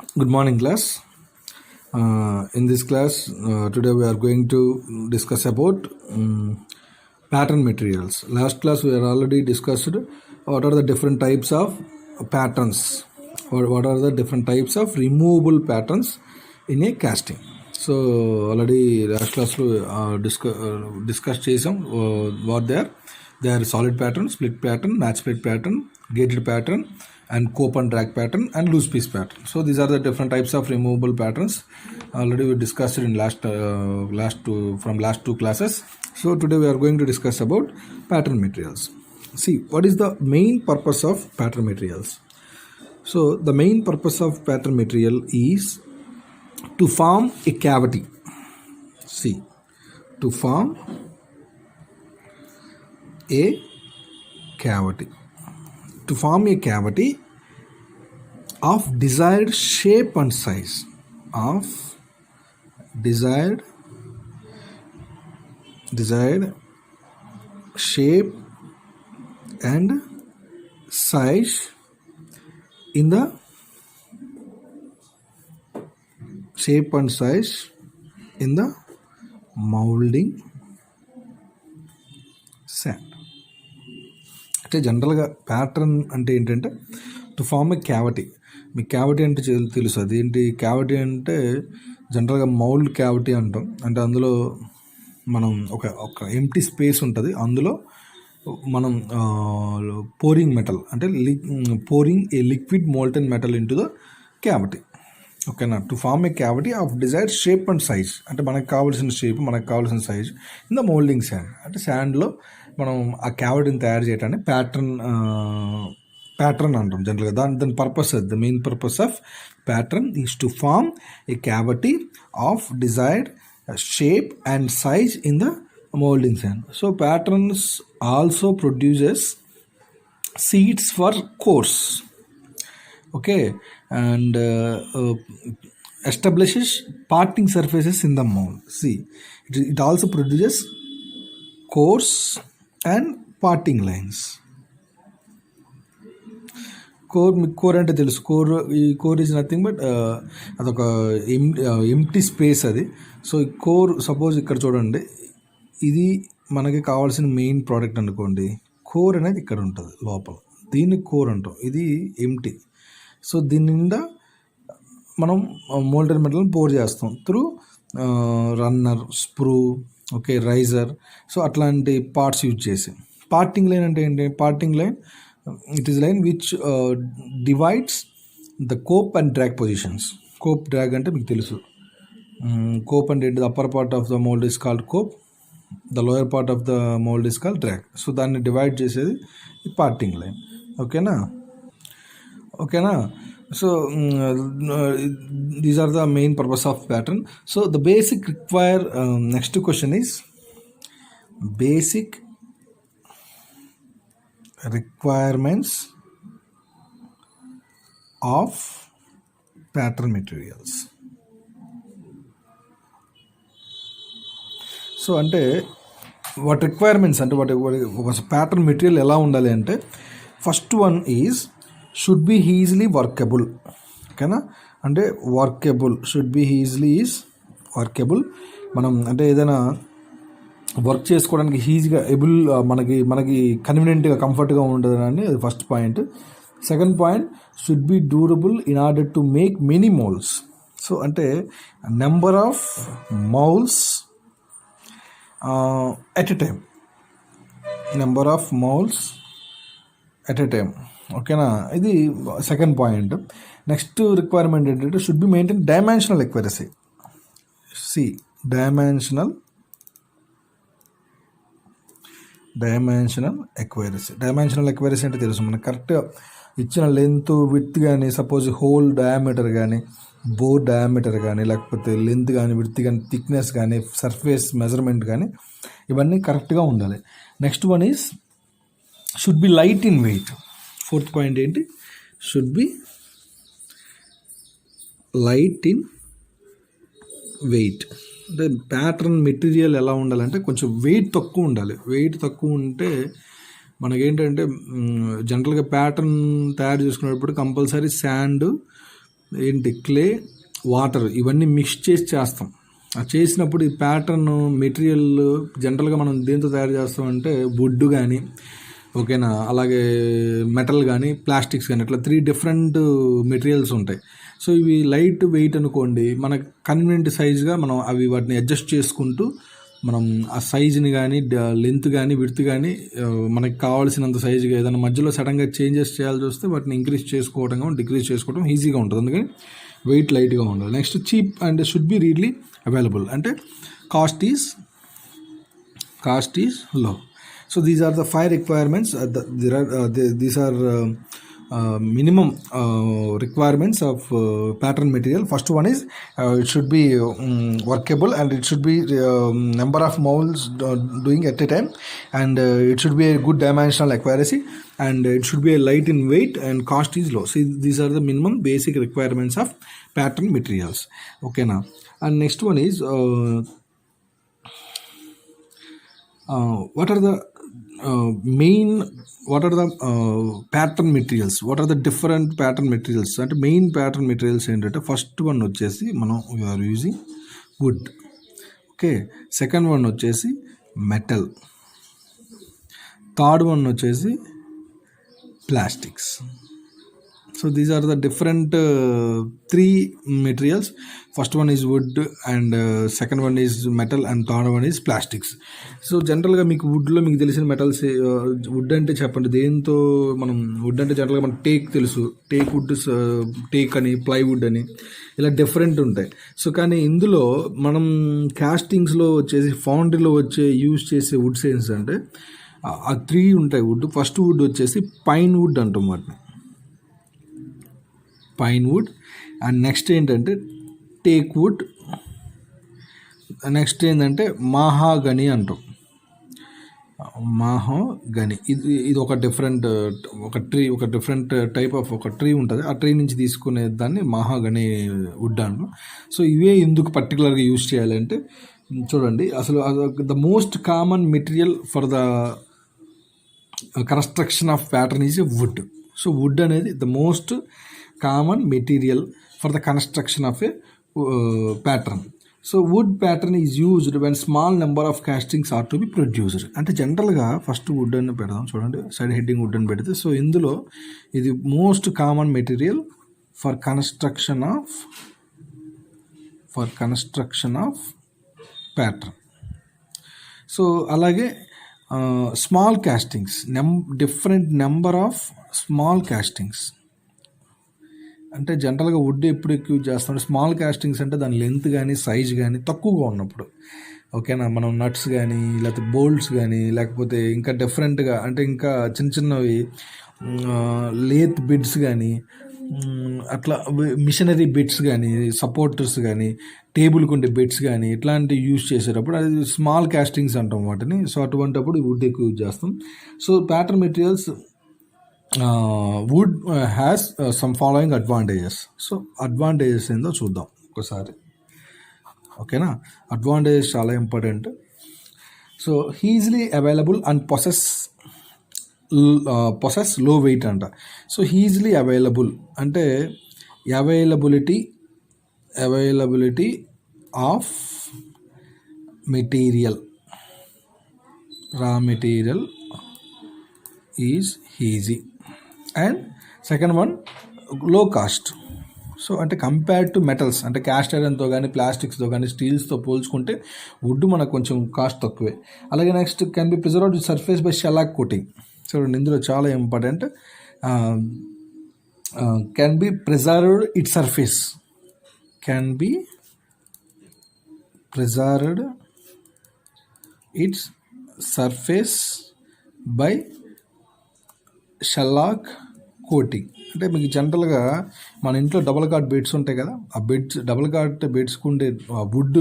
Good morning, class. In this class, today we are going to discuss about pattern materials. Last class we are already discussed what are the different types of patterns, or what are the different types of removable patterns in a casting. So already last class discuss చేసాం what they are solid pattern, split pattern, match split pattern, gated pattern, and cope and drag pattern, and loose piece pattern. So these are the different types of removable patterns. Already we discussed it in last two classes. So today we are going to discuss about pattern materials. See, what is the main purpose of pattern materials? So the main purpose of pattern material is to form a cavity. See, to form a cavity. To form a cavity of desired shape and size. Of desired shape and size in the molding sand. అంటే జనరల్గా pattern అంటే ఏంటంటే to form a cavity. మీకు cavity అంటే తెలుసు, అదేంటి cavity అంటే జనరల్గా మౌల్డ్ క్యావిటీ అంటాం. అంటే అందులో మనం ఒక ఎంప్టీ స్పేస్ ఉంటుంది, అందులో మనం పోరింగ్ మెటల్ అంటే pouring a liquid molten metal into the cavity. ఓకేనా? To form a cavity of desired shape and size, అంటే మనకు కావాల్సిన షేప్, మనకు కావాల్సిన size in the moulding sand. అంటే శాండ్లో మనం ఆ క్యావిటీని తయారు చేయడానికి ప్యాటర్న్ అంటాం జనరల్గా. దాని purpose, the main purpose of pattern is to form a cavity of desired shape and size in the moulding sand. So patterns also produces seats for cores. Okay, and establishes parting surfaces in the mold. See, it also produces cores and parting lines. Core అంటే తెలుసు, core is nothing but అదొక empty space అది. So ఈ core, suppose ఇక్కడ చూడండి, ఇది మనకి కావాల్సిన మెయిన్ ప్రోడక్ట్ అనుకోండి. కోర్ అనేది ఇక్కడ ఉంటుంది లోపల, దీన్ని కోర్ అంటాం. ఇది ఎంప్టీ. సో దీని నిండా మనం మోల్టెడ్ మెటల్ని పోర్ చేస్తాం through runner, sprue, okay, riser. So అట్లాంటి పార్ట్స్ యూజ్ చేసి. పార్టింగ్ లైన్ అంటే ఏంటి? Parting line, it is line which divides the cope and drag positions. Cope, drag అంటే మీకు తెలుసు. కోప్ అంటే ఏంటి? The upper part of the mould is called cope, the lower part of the mould is called drag. So దాన్ని divide చేసేది ఈ parting line. ఓకేనా? So these are the main purpose of pattern. So the basic next question is basic requirements of pattern materials. So అంటే what requirements అంటే ఒక pattern material ఎలా ఉండాలి అంటే, first one is should be easily workable. ఓకేనా? అంటే workable, should be easily is workable. మనం అంటే ఏదైనా వర్క్ చేసుకోవడానికి ఈజీగా మనకి కన్వీనియంట్గా, కంఫర్ట్గా ఉండదని, అది first point. Second point, should be durable in order to make many moulds. So అంటే number of moulds at a time, number of moulds at a time. ఓకేనా? ఇది సెకండ్ పాయింట్. నెక్స్ట్ రిక్వైర్మెంట్ ఏంటంటే should be maintain dimensional accuracy. See, dimensional accuracy అంటే తెలుసు మనకు. కరెక్ట్గా ఇచ్చిన length, width కానీ, సపోజ్ హోల్ డయామీటర్ కానీ, బోర్ డయామీటర్ కానీ, లేకపోతే లెంత్ కానీ, విడ్త్ కానీ, థిక్నెస్ కానీ, సర్ఫేస్ మెజర్మెంట్ కానీ, ఇవన్నీ కరెక్ట్గా ఉండాలి. Next one is should be light in weight. Fourth point ఏంటి? Should be light in weight. అంటే ప్యాటర్న్ మెటీరియల్ ఎలా ఉండాలంటే కొంచెం వెయిట్ తక్కువ ఉండాలి. వెయిట్ తక్కువ ఉంటే మనకేంటంటే జనరల్గా ప్యాటర్న్ తయారు చేసుకునేటప్పుడు కంపల్సరీ శాండ్ ఏంటి క్లే, వాటర్ ఇవన్నీ మిక్స్ చేసి చేస్తాం. చేసినప్పుడు ఈ ప్యాటర్న్ మెటీరియల్ జనరల్గా మనం దేంతో తయారు చేస్తామంటే వుడ్ కానీ, ఓకేనా, అలాగే మెటల్ కానీ, ప్లాస్టిక్స్ కానీ, ఇట్లా 3 డిఫరెంట్ మెటీరియల్స్ ఉంటాయి. సో ఇవి లైట్ వెయిట్ అనుకోండి, మనకు కన్వీనియంట్ సైజ్గా మనం వాటిని అడ్జస్ట్ చేసుకుంటూ మనం ఆ సైజుని కానీ, లెంత్ కానీ, విడ్త్ కానీ మనకి కావాల్సినంత సైజుగా ఏదైనా మధ్యలో సడన్గా చేంజెస్ చేయాల్సి వస్తే వాటిని ఇంక్రీజ్ చేసుకోవడం, డిక్రీజ్ చేసుకోవడం ఈజీగా ఉంటుంది. అందుకని వెయిట్ లైట్గా ఉండాలి. Next cheap and should be readily available, అంటే cost is low. So these are the 5 requirements. These are minimum requirements of pattern material. First one is it should be workable, and it should be number of molds doing at a time, and it should be a good dimensional accuracy, and it should be a light in weight, and cost is low. See, these are the minimum basic requirements of pattern materials. Okay, now, and next one is what are the pattern materials, what are the different pattern materials అంటే main pattern materials ఏంటంటే first one వచ్చేసి మనం we are using would, okay. Second one వచ్చేసి metal, third one వచ్చేసి plastics. So these are the different 3 materials. First one is would, and second one is metal, and third one is plastics. So జనరల్గా మీకు వుడ్లో మీకు తెలిసిన metals, would అంటే చెప్పండి దేంతో మనం వుడ్ అంటే జనరల్గా మనకు టేక్ తెలుసు, టేక్ వుడ్, టేక్ అని, ప్లైవుడ్ అని, ఇలా డిఫరెంట్ ఉంటాయి. సో కానీ ఇందులో మనం కాస్టింగ్స్లో వచ్చేసి ఫౌండరీలో యూజ్ చేసే వుడ్స్ ఏంటంటే ఆ 3 ఉంటాయి వుడ్. ఫస్ట్ వుడ్ వచ్చేసి పైన్ వుడ్ అంటాం వాటిని, పైన్ వుడ్. అండ్ నెక్స్ట్ ఏంటంటే టేక్ వుడ్, నెక్స్ట్ ఏంటంటే మహాగని అంటాం, మహాగని. ఇది ఒక డిఫరెంట్ ఒక డిఫరెంట్ టైప్ ఆఫ్ ఒక ట్రీ ఉంటుంది. ఆ ట్రీ నుంచి తీసుకునే దాన్ని మహాగని వుడ్ అంటాం. సో ఇవే ఎందుకు పర్టికులర్గా యూజ్ చేయాలంటే చూడండి, అసలు the most common material for the construction of pattern is a wood. So wood అనేది the most common material for the construction of a pattern. So wood pattern is used when small number of castings are to be produced. అంటే జనరల్గా first would అని పెడదాం, చూడండి side heading would అని పెడితే. So ఇందులో ఇది most common material for construction of pattern. So అలాగే small castings, different number of small castings. అంటే జనరల్గా వుడ్ ఎప్పుడు ఎక్కువ చేస్తాం, స్మాల్ కాస్టింగ్స్ అంటే దాని లెంత్ కానీ సైజ్ కానీ తక్కువగా ఉన్నప్పుడు, ఓకేనా. మనం నట్స్ కానీ లేకపోతే బోల్ట్స్ కానీ లేకపోతే ఇంకా డిఫరెంట్గా అంటే ఇంకా చిన్న చిన్నవి లేత్ బిడ్స్ కానీ అట్లా మిషనరీ బిట్స్ కానీ సపోర్టర్స్ కానీ టేబుల్కి ఉండే బిట్స్ కానీ ఇట్లాంటివి యూజ్ చేసేటప్పుడు అది స్మాల్ కాస్టింగ్స్ అంటాం వాటిని. సో అటువంటిప్పుడు వుడ్ ఎక్కువ యూజ్ చేస్తాం. So pattern materials wood has some following advantages. So advantages ఏందో చూద్దాం ఒకసారి, ఓకేనా. అడ్వాంటేజెస్ చాలా important. So easily available and possess low weight అంట. సో ఈజీలీ అవైలబుల్ అంటే availability of material, raw material is easy. And second one low cost. So అంటే compared to metals అంటే cast ఐరన్తో కానీ ప్లాస్టిక్స్తో కానీ స్టీల్స్తో పోల్చుకుంటే వుడ్ మనకు కొంచెం కాస్ట్ తక్కువే. అలాగే next can be preserved with surface by shellac coating. చూడండి ఇందులో చాలా important, can be preserved it surface, can be preserved it's surface by shellac coating. అంటే మీకు జనరల్గా మన ఇంట్లో డబుల్ కార్డ్ బెడ్స్ ఉంటాయి కదా, ఆ డబుల్ కార్డ్ బెడ్స్కి ఉండే వుడ్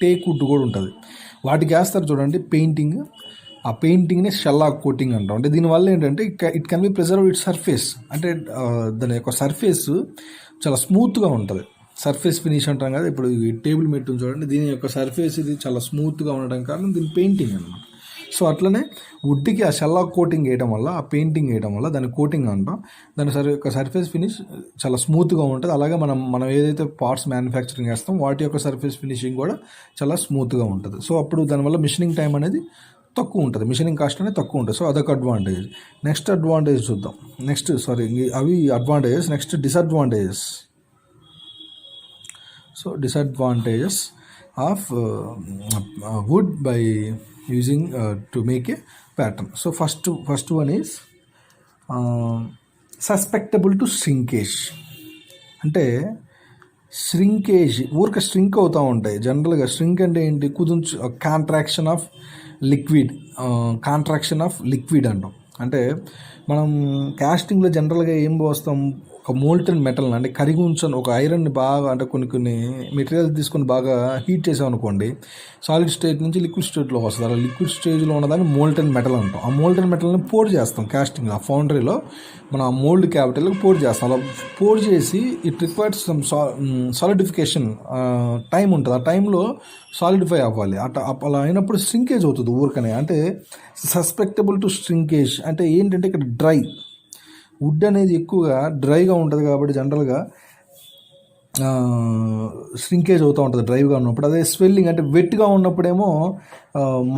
టేక్ వుడ్ కూడా ఉంటుంది. వాటికి వేస్తారు చూడండి పెయింటింగ్, ఆ పెయింటింగ్ని షెల్లాక్ కోటింగ్ అంటాం. అంటే దీనివల్ల ఏంటంటే it can be preserve it surface, అంటే దాని యొక్క సర్ఫేస్ చాలా స్మూత్గా ఉంటుంది. సర్ఫేస్ ఫినిష్ అంటాం కదా, ఇప్పుడు ఈ టేబుల్ మెట్టు చూడండి, దీని యొక్క సర్ఫేస్ ఇది చాలా స్మూత్గా ఉండడం కారణం దీని పెయింటింగ్ అనమాట. సో అట్లనే వుడ్కి ఆ షెల్లాక్ కోటింగ్ వేయడం వల్ల, ఆ పెయింటింగ్ వేయడం వల్ల దాని కోటింగ్ అంటాం, దాని యొక్క సర్ఫేస్ ఫినిష్ చాలా స్మూత్గా ఉంటుంది. అలాగే మనం ఏదైతే పార్ట్స్ మ్యానుఫ్యాక్చరింగ్ చేస్తాం వాటి యొక్క సర్ఫేస్ ఫినిషింగ్ కూడా చాలా స్మూత్గా ఉంటుంది. సో అప్పుడు దానివల్ల మిషనింగ్ టైం అనేది తక్కువ ఉంటుంది, మిషనింగ్ కాస్ట్ అనేది తక్కువ ఉంటుంది. సో అదొక అడ్వాంటేజ్. నెక్స్ట్ అడ్వాంటేజ్ చూద్దాం. అవి advantages. Next disadvantages. So disadvantages of wood by using to make a pattern. So first one is susceptible to shrinkage. అంటే శ్రింకేజ్ ఊరికే శ్రింక్ అవుతూ ఉంటాయి. జనరల్గా శ్రింక్ అంటే ఏంటి? కాంట్రాక్షన్ ఆఫ్ లిక్విడ్ అంటాం. అంటే మనం కాస్టింగ్లో జనరల్గా ఏం పోస్తాం? ఒక మోల్టెన్ మెటల్ అంటే కరిగి ఉంచని ఒక ఐరన్ని బాగా, అంటే కొన్ని మెటీరియల్స్ తీసుకొని బాగా హీట్ చేసామనుకోండి, సాలిడ్ స్టేట్ నుంచి లిక్విడ్ స్టేట్లో వస్తుంది. అలా లిక్విడ్ స్టేజ్లో ఉన్నదాన్ని మోల్టెన్ మెటల్ అంటాం. ఆ మోల్టెన్ మెటల్ని పోర్ చేస్తాం కాస్టింగ్. ఆ ఫౌండరీలో మనం ఆ మోల్డ్ క్యాపిటల్కి పోర్ చేస్తాం. అలా పోర్ చేసి it requires some solidification time ఉంటుంది. ఆ టైంలో సాలిడిఫై అవ్వాలి. అలా అయినప్పుడు శ్రింకేజ్ అవుతుంది ఊరికనే. అంటే సస్పెక్టబుల్ టు శ్రింకేజ్ అంటే ఏంటంటే ఇక్కడ వుడ్ అనేది ఎక్కువగా డ్రైగా ఉంటుంది కాబట్టి జనరల్గా శ్రింకేజ్ అవుతూ ఉంటుంది డ్రైగా ఉన్నప్పుడు. అదే స్వెల్లింగ్ అంటే వెట్గా ఉన్నప్పుడేమో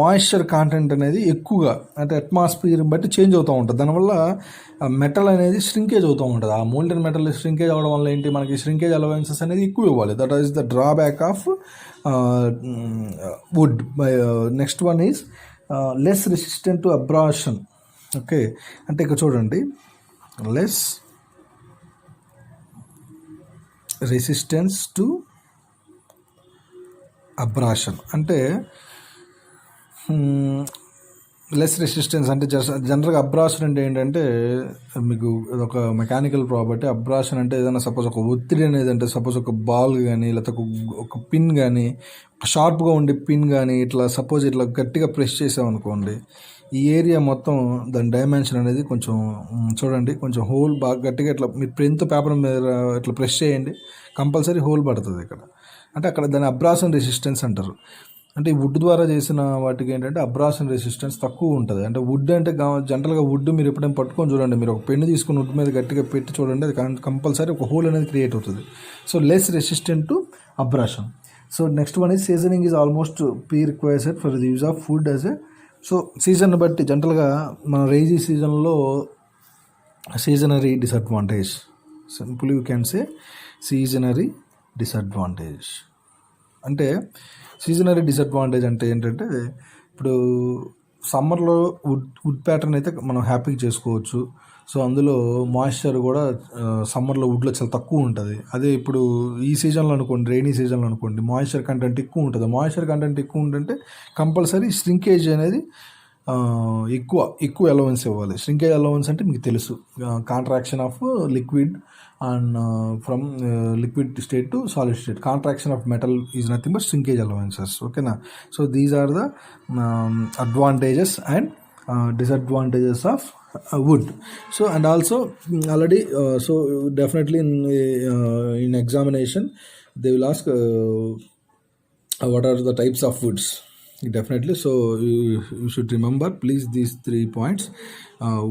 మాయిశ్చర్ కాంటెంట్ అనేది ఎక్కువగా, అంటే అట్మాస్ఫియర్ బట్టి చేంజ్ అవుతూ ఉంటుంది. దానివల్ల మెటల్ అనేది శ్రింకేజ్ అవుతూ ఉంటుంది. ఆ మోల్టెన్ మెటల్ శ్రింకేజ్ అవ్వడం వల్ల ఏంటి, మనకి శ్రింకేజ్ అలవెన్సెస్ అనేది ఎక్కువ ఇవ్వాలి. That is the drawback of wood. Next one is less resistant to abrasion. Okay, అంటే ఇక్కడ చూడండి, లెస్ రెసిస్టెన్స్ టు అబ్రాషన్ అంటే లెస్ రెసిస్టెన్స్ అంటే జనరల్గా అబ్రాషన్ అంటే ఏంటంటే మీకు ఒక మెకానికల్ ప్రాపర్టీ. అబ్రాషన్ అంటే ఏదైనా సపోజ్ ఒక ఒత్తిడి అనేది, అంటే సపోజ్ ఒక బాల్ కానీ లేకపోతే ఒక పిన్ కానీ, షార్ప్గా ఉండే పిన్ కానీ ఇట్లా సపోజ్ ఇట్లా గట్టిగా ప్రెస్ చేసామనుకోండి, ఈ ఏరియా మొత్తం దాని డైమెన్షన్ అనేది కొంచెం చూడండి, కొంచెం హోల్ బాగా గట్టిగా ఇట్లా మీరు పెన్తో పేపర్ మీద ఇట్లా ప్రెస్ చేయండి, కంపల్సరీ హోల్ పడుతుంది ఇక్కడ. అంటే అక్కడ దాని అబ్రాషన్ రెసిస్టెన్స్ అంటారు. అంటే ఈ వుడ్ ద్వారా చేసిన వాటికి ఏంటంటే అబ్రాషన్ రెసిస్టెన్స్ తక్కువ ఉంటుంది. అంటే వుడ్ అంటే జనరల్గా వుడ్ మీరు ఎప్పుడైనా పట్టుకొని చూడండి, మీరు ఒక పెన్ను తీసుకుని వుడ్ మీద గట్టిగా పెట్టి చూడండి, అది కంపల్సరీ ఒక హోల్ అనేది క్రియేట్ అవుతుంది. So less resistant to abrasion. So next one is seasoning is almost required for the use of food as a. So season బట్టి జనరల్గా మన రైజీ సీజన్లో సీజనరీ disadvantage, simple you can say సీజనరీ disadvantage. అంటే సీజనరీ డిసడ్వాంటేజ్ అంటే ఏంటంటే, ఇప్పుడు సమ్మర్లో వుడ్ ప్యాటర్న్ అయితే మనం హ్యాపీగా చేసుకోవచ్చు. సో అందులో మాయిశ్చర్ కూడా సమ్మర్లో వుడ్లో చాలా తక్కువ ఉంటుంది. అదే ఇప్పుడు ఈ సీజన్లో అనుకోండి, రైనీ సీజన్లో అనుకోండి, మాయిశ్చర్ కంటెంట్ ఎక్కువ ఉంటుంది. మాయిశ్చర్ కంటెంట్ ఎక్కువ ఉంటుంటే కంపల్సరీ శ్రింకేజ్ అనేది ఎక్కువ అలవెన్స్ ఇవ్వాలి. శ్రింకేజ్ అలవెన్స్ అంటే మీకు తెలుసు, contraction of liquid and from liquid state to solid state. Contraction of metal is nothing but shrinkage allowances. ఓకేనా? So these are the advantages and disadvantages of wood. So and also already so definitely in examination they will ask what are the types of woods, definitely. So you should remember please these 3 points.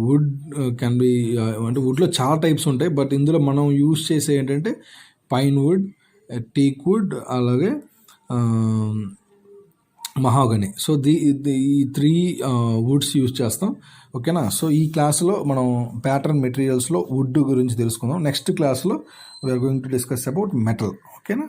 Wood can be అంటే వుడ్లో చాలా types ఉంటాయి, but ఇందులో మనం use చేసే ఏంటంటే pine wood, teak wood, అలాగే మహాగని. So ఈ 3 Woods use చేస్తాం. ఓకేనా? సో ఈ క్లాస్లో మనం ప్యాటర్న్ మెటీరియల్స్లో వుడ్ గురించి తెలుసుకుందాం. నెక్స్ట్ క్లాస్లో we are going to discuss about metal. ఓకేనా?